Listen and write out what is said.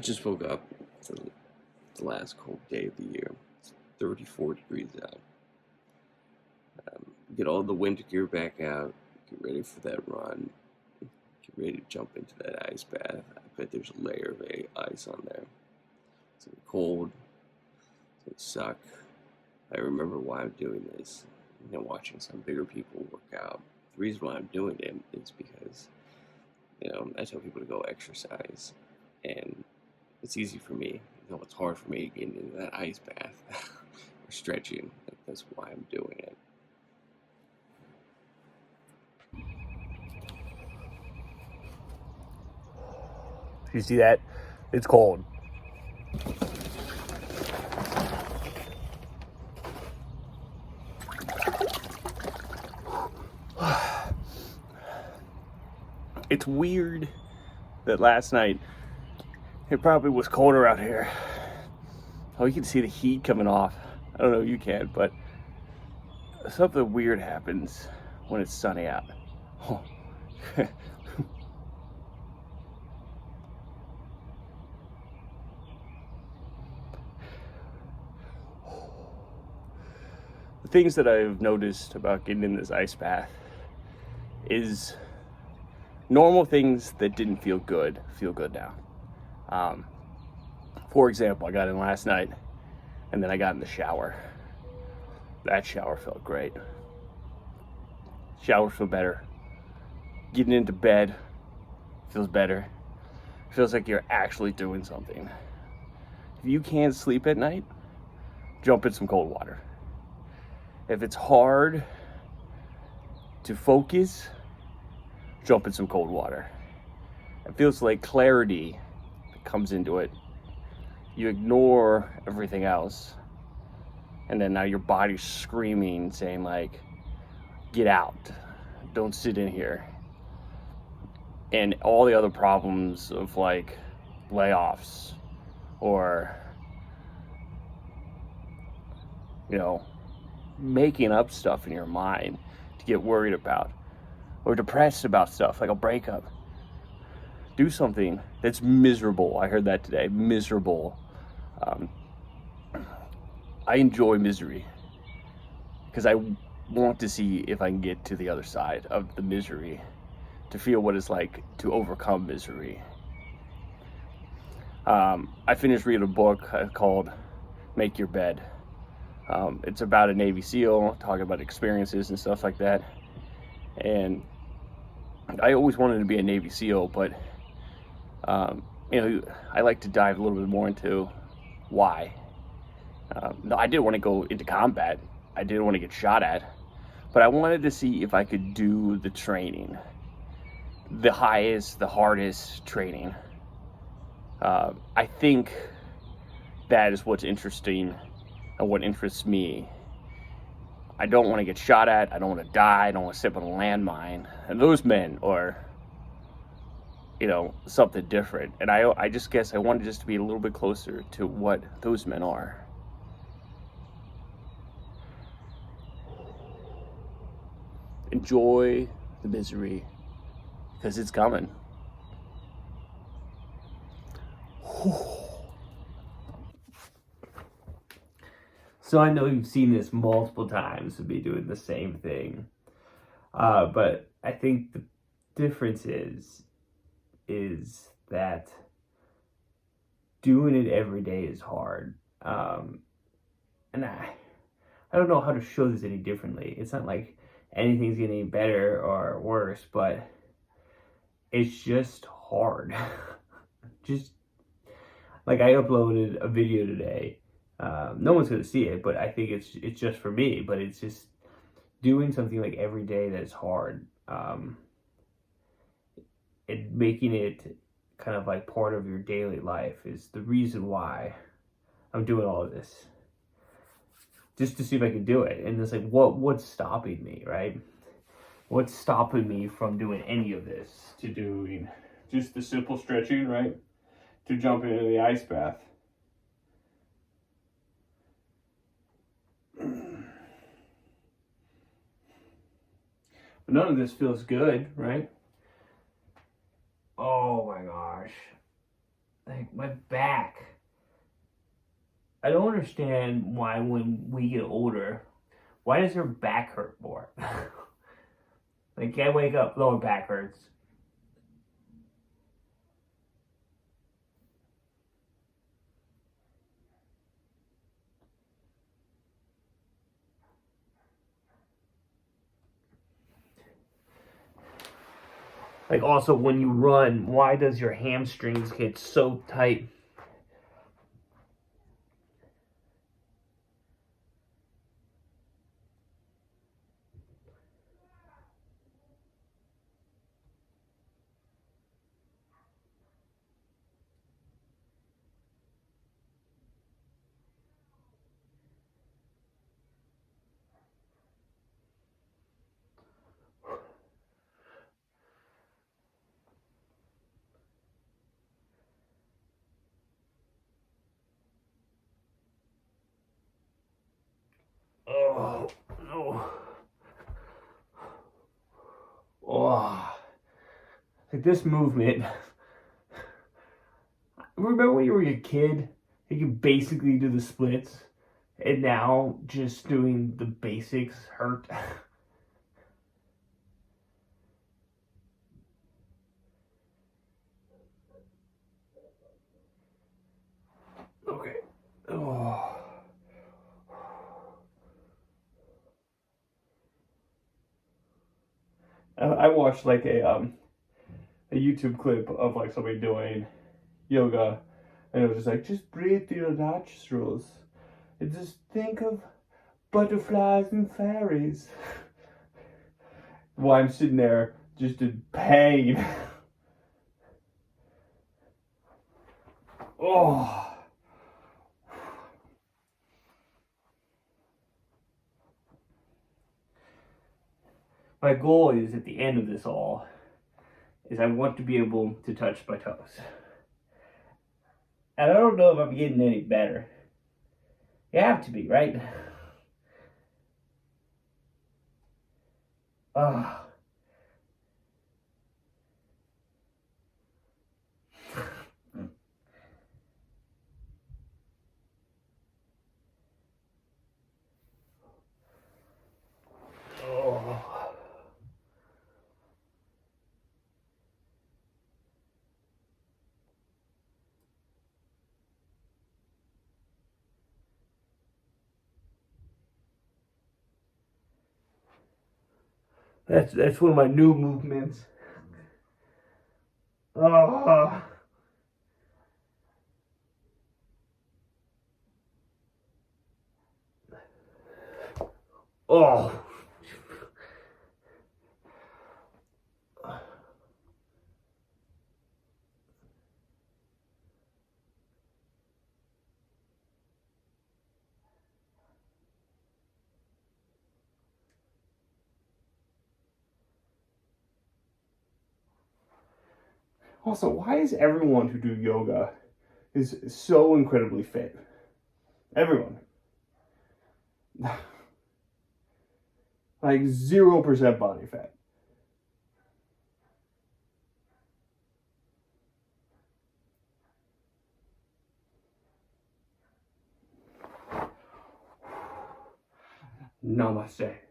just woke up. It's the last cold day of the year. It's 34 degrees out. Get all the winter gear back out. Get ready for that run. Get ready to jump into that ice bath. I bet there's a layer of ice on there. It's gonna be cold. It's gonna suck. I remember why I'm doing this. Watching some bigger people work out. The reason why I'm doing it is because, I tell people to go exercise, and it's easy for me. It's hard for me getting into that ice bath or stretching. That's why I'm doing it. You see that? It's cold. It's weird that last night it probably was colder out here. Oh, you can see the heat coming off. I don't know if you can, but something weird happens when it's sunny out. Oh. The things that I've noticed about getting in this ice bath is normal things that didn't feel good now. For example, I got in last night and then I got in the shower. That shower felt great. Showers feel better. Getting into bed feels better. Feels like you're actually doing something. If you can't sleep at night, jump in some cold water. If it's hard to focus, jump in some cold water. It feels like clarity that comes into it. You ignore everything else, and then now your body's screaming, saying like, get out, don't sit in here. And all the other problems of like layoffs or, making up stuff in your mind to get worried about or depressed about stuff like a breakup. Do something that's miserable. I heard that today. Miserable. I enjoy misery because I want to see if I can get to the other side of the misery, to feel what it's like to overcome misery. I finished reading a book called Make Your Bed. It's about a Navy SEAL, talking about experiences and stuff like that. And I always wanted to be a Navy SEAL, but, I like to dive a little bit more into why. No, I didn't want to go into combat. I didn't want to get shot at. But I wanted to see if I could do the training. The highest, the hardest training. I think that is what's interesting and what interests me. I don't want to get shot at. I don't want to die. I don't want to step on a landmine. And those men are, something different. And I just guess I wanted just to be a little bit closer to what those men are. Enjoy the misery because it's coming. So I know you've seen this multiple times of me doing the same thing. But I think the difference is that doing it every day is hard. And I don't know how to show this any differently. It's not like anything's getting better or worse, but it's just hard. Just like I uploaded a video today. No one's gonna see it, but I think it's just for me. But it's just doing something like every day that's hard, and making it kind of like part of your daily life is the reason why I'm doing all of this. Just to see if I can do it. And it's like, what's stopping me, right? What's stopping me from doing any of this? To doing just the simple stretching, right? To jump into the ice bath. But none of this feels good, right? Oh my gosh. like my back. I don't understand why when we get older, why does your back hurt more? Like I wake up, lower back hurts. Like also when you run, why does your hamstrings get so tight? Oh no. Oh, like this movement. Remember when you were a kid, you could basically do the splits, and now just doing the basics hurt. Okay. Oh. I watched like a YouTube clip of like somebody doing yoga, and it was just like just breathe through your nostrils and just think of butterflies and fairies. While I'm sitting there just in pain. Oh. My goal is at the end of this all is I want to be able to touch my toes. And I don't know if I'm getting any better. You have to be, right? Ah. Oh. That's one of my new movements. Ah. Oh. Also, why is everyone who do yoga is so incredibly fit? Everyone. Like 0% body fat. Namaste.